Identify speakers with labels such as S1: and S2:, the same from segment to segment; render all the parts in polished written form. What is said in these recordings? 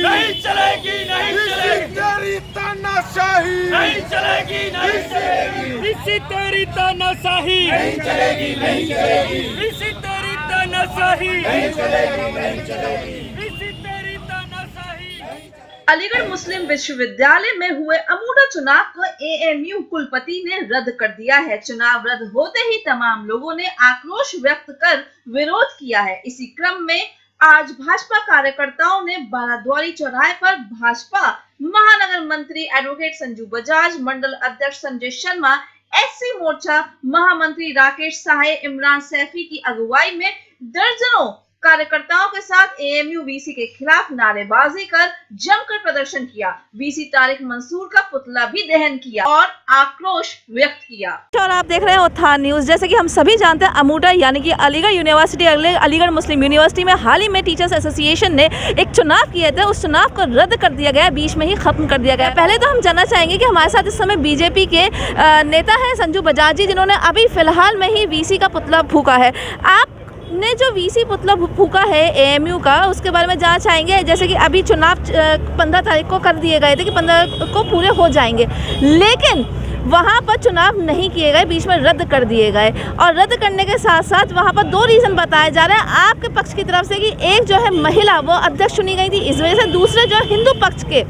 S1: नहीं चलेगी, नहीं चलेगी
S2: तेरी तानाशाही
S1: नहीं चलेगी, नहीं चलेगी इसी तेरी तानाशाही नहीं चलेगी, नहीं चलेगी इसी तेरी तानाशाही नहीं चलेगी, नहीं चलेगी इसी तेरी तानाशाही।
S3: अलीगढ़ मुस्लिम विश्वविद्यालय में हुए अमूढा चुनाव को एएमयू कुलपति ने रद्द कर दिया है। चुनाव रद्द होते ही तमाम लोगों ने आक्रोश व्यक्त कर विरोध किया है। इसी क्रम में आज भाजपा कार्यकर्ताओं ने बाराद्वारी चौराहे पर भाजपा महानगर मंत्री एडवोकेट संजू बजाज, मंडल अध्यक्ष संजय शर्मा, एससी मोर्चा महामंत्री राकेश सहाय, इमरान सैफी की अगुवाई में दर्जनों कार्यकर्ताओं के साथ एएमयू वीसी के खिलाफ नारेबाजी कर जमकर प्रदर्शन किया। वीसी तारिक मंसूर का पुतला भी दहन किया और आक्रोश व्यक्त किया।
S4: और आप देख रहे हैं उत्थान न्यूज। जैसे कि हम सभी जानते हैं, अमूढा यानी कि अलीगढ़ यूनिवर्सिटी, अलीगढ़ मुस्लिम यूनिवर्सिटी में हाल ही में टीचर्स एसोसिएशन ने एक चुनाव किए थे। उस चुनाव को रद्द कर दिया गया, बीच में ही खत्म कर दिया गया। पहले तो हम जानना चाहेंगे कि हमारे साथ इस समय बीजेपी के नेता हैं संजू बजाज जी, जिन्होंने अभी फिलहाल में ही वीसी का पुतला फूका है। आप ने जो वीसी पुतला फूका है एएमयू का, उसके बारे में जानना चाहेंगे। जैसे कि अभी चुनाव 15 तारीख को कर दिए गए थे कि 15 को पूरे हो जाएंगे, लेकिन वहाँ पर चुनाव नहीं किए गए, बीच में रद्द कर दिए गए। और रद्द करने के साथ साथ वहाँ पर 2 रीज़न बताए जा रहे हैं आपके पक्ष की तरफ से कि एक जो है महिला वो अध्यक्ष चुनी गई थी, इस वजह से दूसरे जो हिंदू पक्ष के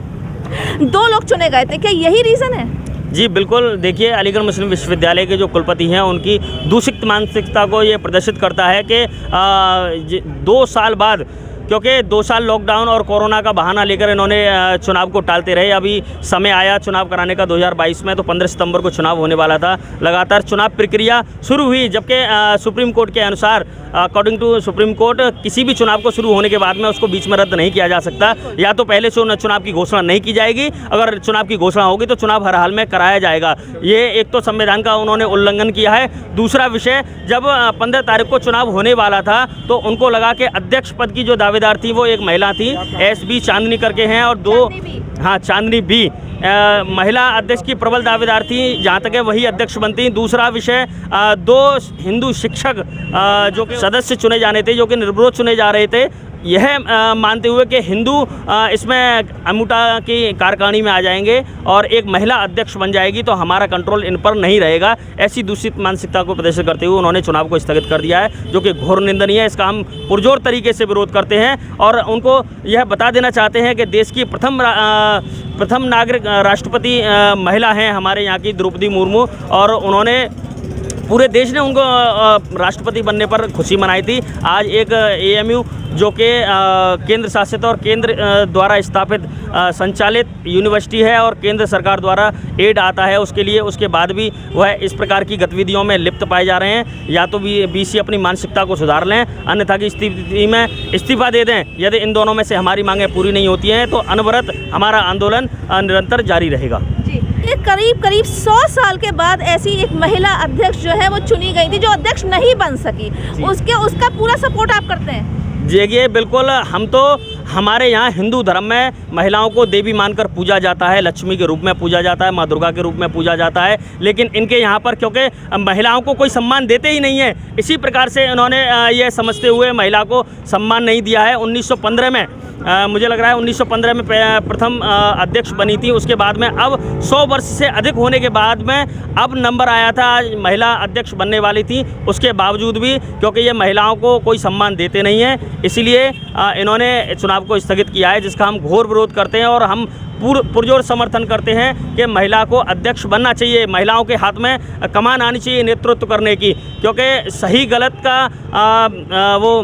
S4: 2 लोग चुने गए थे। क्या यही रीज़न है?
S5: जी बिल्कुल। देखिए, अलीगढ़ मुस्लिम विश्वविद्यालय के जो कुलपति हैं उनकी दूषित मानसिकता को ये प्रदर्शित करता है कि 2 साल बाद, क्योंकि 2 साल लॉकडाउन और कोरोना का बहाना लेकर इन्होंने चुनाव को टालते रहे। अभी समय आया चुनाव कराने का 2022 में, तो 15 सितंबर को चुनाव होने वाला था। लगातार चुनाव प्रक्रिया शुरू हुई, जबकि सुप्रीम कोर्ट के अनुसार, अकॉर्डिंग टू सुप्रीम कोर्ट, किसी भी चुनाव को शुरू होने के बाद में उसको बीच में रद्द नहीं किया जा सकता। या तो पहले से चुनाव की घोषणा नहीं की जाएगी, अगर चुनाव की घोषणा होगी तो चुनाव हर हाल में कराया जाएगा। ये एक तो संविधान का उन्होंने उल्लंघन किया है। दूसरा विषय, जब 15 तारीख को चुनाव होने वाला था तो उनको लगा कि अध्यक्ष पद की जो दावेदार थी वो एक महिला थी, एसबी चांदनी करके हैं, और 2 चांदनी बी महिला अध्यक्ष की प्रबल दावेदार थी। जहाँ तक है वही अध्यक्ष बनती। दूसरा विषय, 2 हिंदू शिक्षक जो कि सदस्य चुने जाने थे, जो कि निर्विरोध चुने जा रहे थे, यह मानते हुए कि हिंदू इसमें अमूढा की कार्यकारिणी में आ जाएंगे और एक महिला अध्यक्ष बन जाएगी तो हमारा कंट्रोल इन पर नहीं रहेगा। ऐसी दूषित मानसिकता को प्रदर्शित करते हुए उन्होंने चुनाव को स्थगित कर दिया है, जो कि घोर निंदनीय है। इसका हम पुरजोर तरीके से विरोध करते हैं और उनको यह बता देना चाहते हैं कि देश की प्रथम नागरिक राष्ट्रपति महिला हैं हमारे यहाँ की द्रौपदी मुर्मू, और उन्होंने पूरे देश ने उनको राष्ट्रपति बनने पर खुशी मनाई थी। आज एक एएमयू जो कि केंद्र शासित और केंद्र द्वारा स्थापित संचालित यूनिवर्सिटी है और केंद्र सरकार द्वारा एड आता है उसके लिए, उसके बाद भी वह इस प्रकार की गतिविधियों में लिप्त पाए जा रहे हैं। या तो बीसी अपनी मानसिकता को सुधार लें, अन्यथा की स्थिति में इस्तीफा दे दें। यदि इन दोनों में से हमारी मांगें पूरी नहीं होती हैं तो अनवरत हमारा आंदोलन निरंतर जारी रहेगा।
S4: करीब 100 साल के बाद ऐसी एक महिला अध्यक्ष जो है वो चुनी गई थी, जो अध्यक्ष नहीं बन सकी, उसका पूरा सपोर्ट आप करते हैं?
S5: देखिए, बिल्कुल। हम तो, हमारे यहाँ हिंदू धर्म में महिलाओं को देवी मानकर पूजा जाता है, लक्ष्मी के रूप में पूजा जाता है, माँ दुर्गा के रूप में पूजा जाता है। लेकिन इनके यहाँ पर क्योंकि महिलाओं को कोई सम्मान देते ही नहीं है, इसी प्रकार से इन्होंने ये समझते हुए महिला को सम्मान नहीं दिया है। 1915 में मुझे लग रहा है 1915 में प्रथम अध्यक्ष बनी थी। उसके बाद में अब 100 वर्ष से अधिक होने के बाद में अब नंबर आया था, महिला अध्यक्ष बनने वाली थी। उसके बावजूद भी क्योंकि ये महिलाओं को कोई सम्मान देते नहीं हैं, इसीलिए इन्होंने चुनाव को स्थगित किया है, जिसका हम घोर विरोध करते हैं। और हम पुरजोर समर्थन करते हैं कि महिला को अध्यक्ष बनना चाहिए, महिलाओं के हाथ में कमान आनी चाहिए नेतृत्व करने की, क्योंकि सही गलत का वो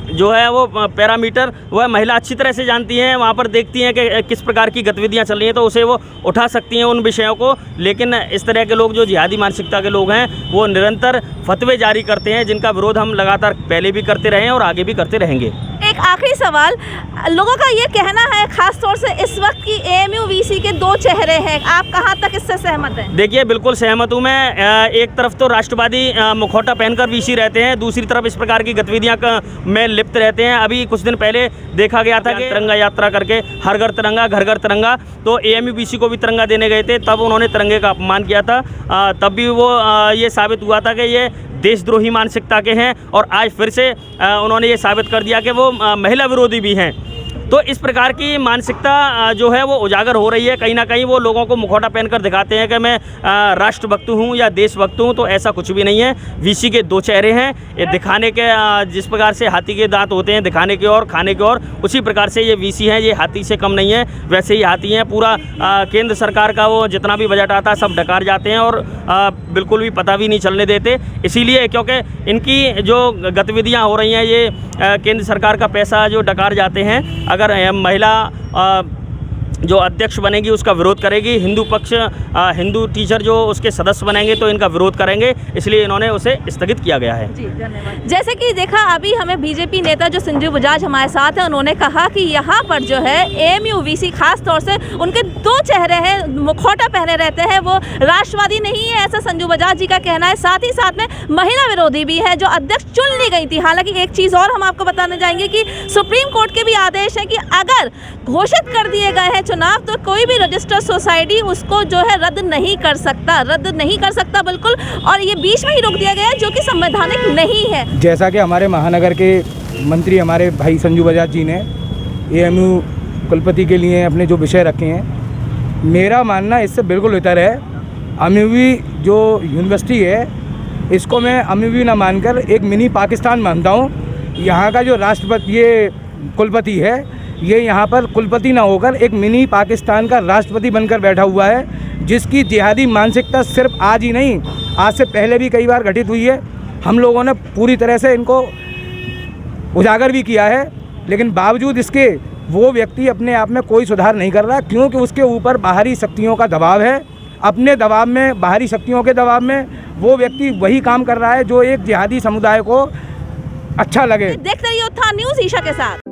S5: जो है वो पैरामीटर वह महिला अच्छी तरह से जानती हैं। वहाँ पर देखती हैं कि किस प्रकार की गतिविधियाँ चल रही हैं, तो उसे वो उठा सकती हैं उन विषयों को। लेकिन इस तरह के लोग, जो जिहादी मानसिकता के लोग हैं, वो निरंतर फतवे जारी करते हैं, जिनका विरोध हम लगातार पहले भी करते रहे हैं और आगे भी करते रहेंगे।
S4: एक आखिरी सवाल, लोगों का ये कहना है खास तौर से इस वक्त की एएमयू वीसी के 2 चेहरे हैं, आप कहाँ तक इससे सहमत हैं?
S5: देखिए, बिल्कुल सहमत हूँ मैं। एक तरफ तो राष्ट्रवादी मुखौटा पहनकर वीसी रहते हैं, दूसरी तरफ इस प्रकार की गतिविधियाँ में लिप्त रहते हैं। अभी कुछ दिन पहले देखा गया था कि तिरंगा यात्रा करके हर घर तिरंगा घर घर तिरंगा, तो एएमयू वीसी को भी तिरंगा देने गए थे, तब उन्होंने तिरंगे का अपमान किया था। तब भी वो ये साबित हुआ था कि ये देशद्रोही मानसिकता के हैं, और आज फिर से उन्होंने ये साबित कर दिया कि वो महिला विरोधी भी हैं। तो इस प्रकार की मानसिकता जो है वो उजागर हो रही है। कहीं ना कहीं वो लोगों को मुखौटा पहनकर दिखाते हैं कि मैं राष्ट्रभक्त हूँ या देशभक्त हूँ, तो ऐसा कुछ भी नहीं है। वीसी के दो चेहरे हैं, ये दिखाने के जिस प्रकार से हाथी के दांत होते हैं दिखाने के और खाने के, और उसी प्रकार से ये वीसी हैं, ये हाथी से कम नहीं है, वैसे ही हाथी हैं। पूरा केंद्र सरकार का वो जितना भी बजट आता है सब डकार जाते हैं और बिल्कुल भी पता भी नहीं चलने देते। इसीलिए क्योंकि इनकी जो गतिविधियां हो रही हैं ये केंद्र सरकार का पैसा जो डकार जाते हैं। अगर महिला जो अध्यक्ष बनेगी उसका विरोध करेगी, हिंदू पक्ष हिंदू टीचर जो उसके सदस्य बनेंगे तो इनका विरोध करेंगे, इसलिए इन्होंने उसे स्थगित किया गया है।
S4: जी धन्यवाद। जैसे कि देखा अभी हमें बीजेपी नेता जो संजू बजाज हमारे साथ हैं, उन्होंने कहा कि यहाँ पर जो है एएमयू वीसी खास तौर से उनके दो चेहरे हैं, मुखौटा पहने रहते हैं, वो राष्ट्रवादी नहीं है ऐसा संजू बजाज जी का कहना है। साथ ही साथ में महिला विरोधी भी है जो अध्यक्ष चुन ली गई थी। हालांकि एक चीज़ और हम आपको बताने जाएंगे कि सुप्रीम कोर्ट के भी आदेश है कि अगर घोषित कर दिए गए हैं चुनाव तो कोई भी रजिस्टर्ड सोसाइटी उसको जो है रद्द नहीं कर सकता बिल्कुल, और ये बीच में ही रोक दिया गया है जो कि संवैधानिक नहीं है।
S6: जैसा कि हमारे महानगर के मंत्री हमारे भाई संजू बजाज जी ने एएमयू कुलपति के लिए अपने जो विषय रखे हैं, मेरा मानना इससे बिल्कुल बेहतर है। अम्यूवी जो यूनिवर्सिटी है इसको मैं अम्यूवी ना मानकर एक मिनी पाकिस्तान मानता हूँ। यहाँ का जो राष्ट्रपति ये कुलपति है ये यहाँ पर कुलपति ना होकर एक मिनी पाकिस्तान का राष्ट्रपति बनकर बैठा हुआ है, जिसकी जिहादी मानसिकता सिर्फ आज ही नहीं, आज से पहले भी कई बार घटित हुई है। हम लोगों ने पूरी तरह से इनको उजागर भी किया है, लेकिन बावजूद इसके वो व्यक्ति अपने आप में कोई सुधार नहीं कर रहा, क्योंकि उसके ऊपर बाहरी शक्तियों का दबाव है। अपने दबाव में, बाहरी शक्तियों के दबाव में वो व्यक्ति वही काम कर रहा है जो एक जिहादी समुदाय को अच्छा लगे।
S4: देखते रहिए उत्थान न्यूज़ ईशा के साथ।